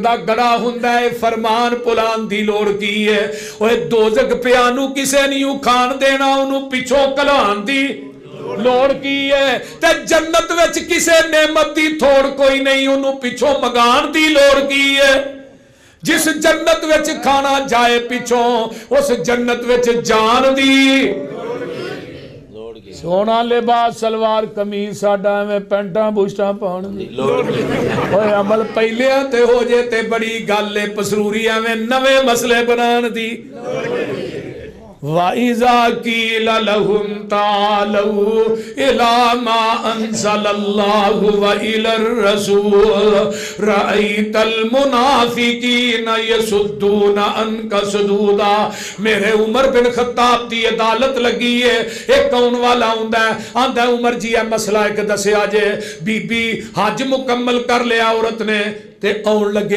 دا گڑا ہوندا ہے فرمان پلان دی لوڑ کی ہے اوے دوزخ پیانو کسے نہیں کھان دینا انہوں پچھوں کلان دی لوڑ کی ہے تے جنت وچ کسے نعمت دی تھوڑ کوئی نہیں انہوں پچھوں مگان دی لوڑ کی ہے جس جنت وچ کھانا جائے پچھوں اس جنت وچ جان دی سونا لباس سلوار قمیض ساڈا میں پینٹاں بوشٹاں پاؤن دی اوے عمل پہلے تے ہو جے تے بڑی گل ہے پسروری میں نویں مسئلے بنان دی وَإِذَا قِيلَ لَهُمْ تَعَالَوْا إِلَى مَا أَنزَلَ اللَّهُ وَإِلَى الرَّسُولِ رَأَيْتَ الْمُنَافِقِينَ يَصُدُّونَ عَنْكَ صُدُودًا میرے عمر بن خطاب دی عدالت لگی ہے ایک کون والا ہوندا ہے آندا عمر جی ہے مسئلہ ایک دسیا جے بی بی حج مکمل کر لیا عورت نے تے آن لگے